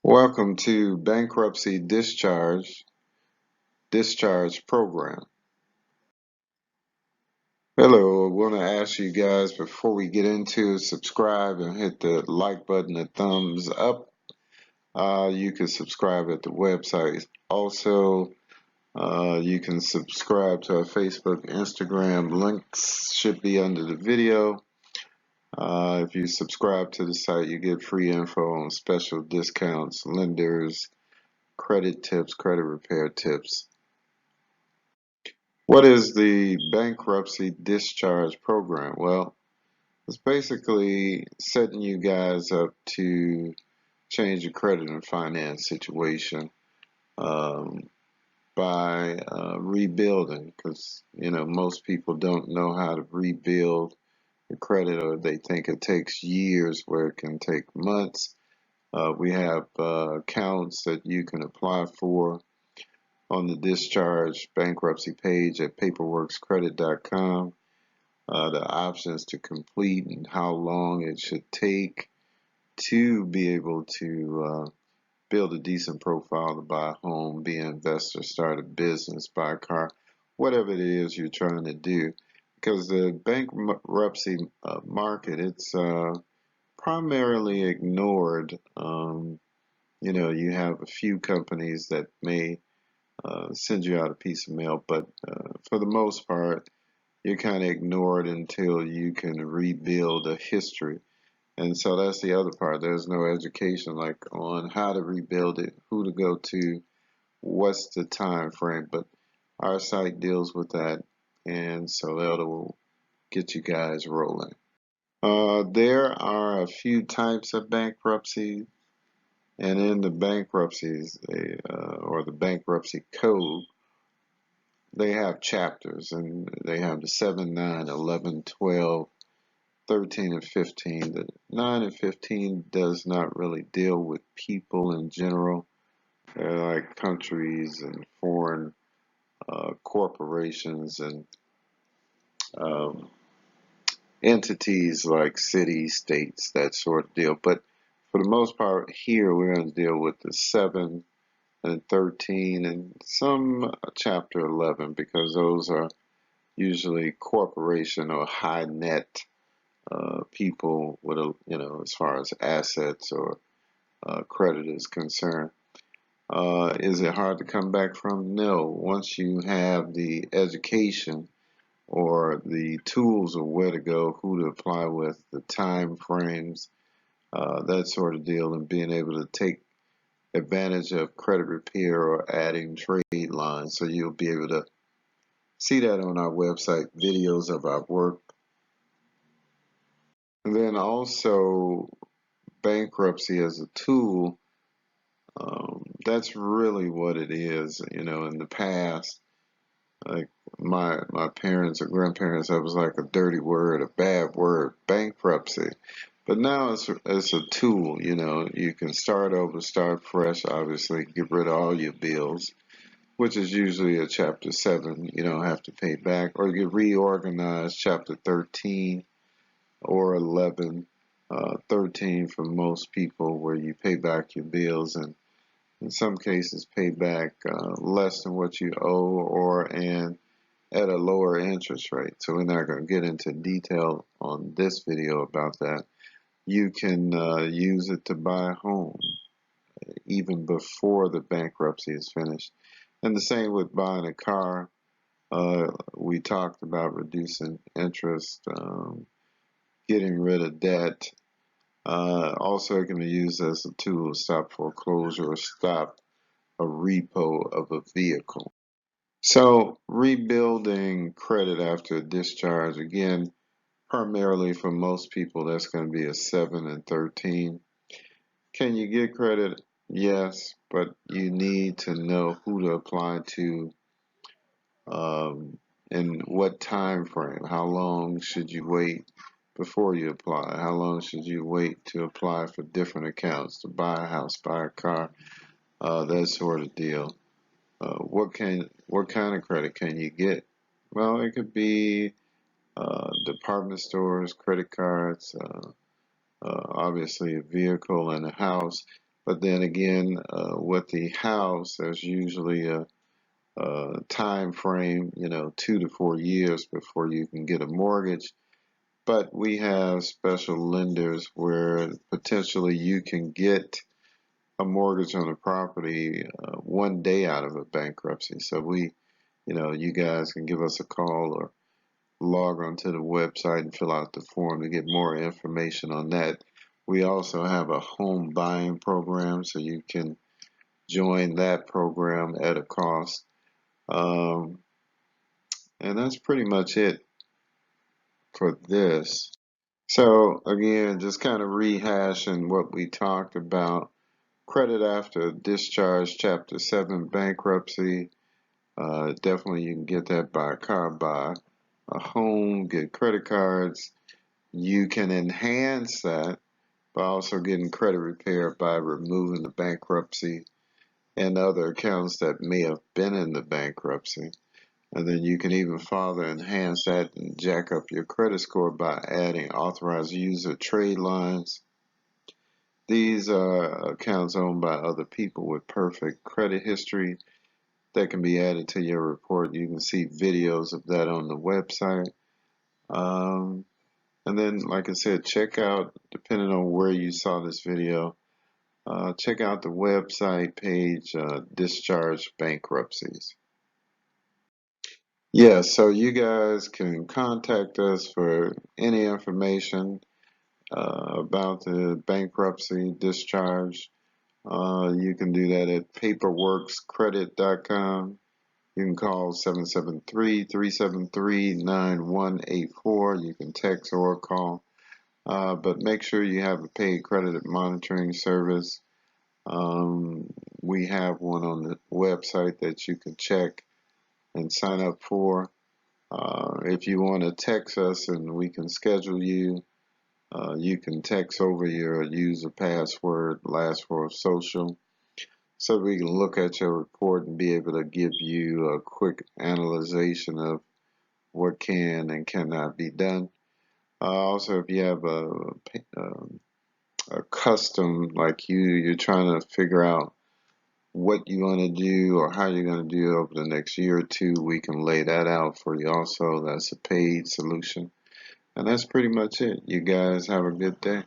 Welcome to Bankruptcy Discharge Program. Hello, I want to ask you guys before we get into subscribe and hit the like button and thumbs up. You can subscribe at the website. Also, you can subscribe to our Facebook, Instagram. Links should be under the video. If you subscribe to the site, you get free info on special discounts, lenders, credit tips, credit repair tips. What is the bankruptcy discharge program? Well, it's basically setting you guys up to change your credit and finance situation um, by rebuilding, because most people don't know how to rebuild the credit, or they think it takes years where it can take months. We have accounts that you can apply for on the discharge bankruptcy page at paperworkscredit.com. The options to complete and how long it should take to be able to build a decent profile to buy a home, be an investor, start a business, buy a car, whatever it is you're trying to do. Because the bankruptcy market, it's primarily ignored. You have a few companies that may send you out a piece of mail, but for the most part, you're kind of ignored until you can rebuild a history. And so that's the other part. There's no education like on how to rebuild it, who to go to, what's the time frame. But our site deals with that, and so that will get you guys rolling. There are a few types of bankruptcy, and in the bankruptcies or the bankruptcy code, they have chapters, and they have the 7, 9, 11, 12, 13, and 15. The 9 and 15 does not really deal with people in general. They're like countries and foreign corporations and um, entities like cities, states, that sort of deal. But for the most part, here we're going to deal with the 7 and 13 and some chapter 11, because those are usually corporation or high net people with as far as assets or credit is concerned. Is it hard to come back from? No. Once you have the education or the tools of where to go, who to apply with, the time frames, that sort of deal, and being able to take advantage of credit repair or adding trade lines. So you'll be able to see that on our website, videos of our work. And then also bankruptcy as a tool, that's really what it is. In the past, like my parents or grandparents, that was like a dirty word, a bad word, bankruptcy. But now it's a tool. You can start over, start fresh. Obviously, get rid of all your bills, which is usually a chapter 7. You don't have to pay back, or you reorganize chapter 13 or 11. 13 for most people, where you pay back your bills, and in some cases pay back less than what you owe, or and at a lower interest rate. So we're not going to get into detail on this video about that. You can use it to buy a home even before the bankruptcy is finished. And the same with buying a car. We talked about reducing interest, getting rid of debt. Also, it can be used as a tool to stop foreclosure or stop a repo of a vehicle. So, rebuilding credit after a discharge, again, primarily for most people, that's going to be a 7 and 13. Can you get credit? Yes, but you need to know who to apply to, and what time frame. How long should you wait before you apply? How long should you wait to apply for different accounts, to buy a house, buy a car, that sort of deal? What kind of credit can you get? Well, it could be department stores, credit cards, obviously a vehicle and a house. But then again, with the house, there's usually a time frame, 2 to 4 years before you can get a mortgage. But we have special lenders where potentially you can get a mortgage on a property one day out of a bankruptcy. So you guys can give us a call or log onto the website and fill out the form to get more information on that. We also have a home buying program, so you can join that program at a cost. And that's pretty much it for this. So again, just kind of rehashing what we talked about. Credit after discharge, Chapter 7, bankruptcy. Definitely you can get that by a car, buy a home, get credit cards. You can enhance that by also getting credit repair by removing the bankruptcy and other accounts that may have been in the bankruptcy. And then you can even further enhance that and jack up your credit score by adding authorized user trade lines. These are accounts owned by other people with perfect credit history that can be added to your report. You can see videos of that on the website. And then, like I said, check out, depending on where you saw this video, check out the website page, Discharge Bankruptcies. Yeah, so you guys can contact us for any information about the bankruptcy discharge. You can do that at paperworkscredit.com. You can call 773-373-9184. You can text or call. But make sure you have a paid credit monitoring service. We have one on the website that you can check and sign up for. If you want to text us and we can schedule you, you can text over your user password, last four of social, so we can look at your report and be able to give you a quick analyzation of what can and cannot be done. Also, if you have a custom, like you're trying to figure out what you want to do or how you're going to do it over the next year or two, we can lay that out for you also. That's a paid solution. And that's pretty much it. You guys have a good day.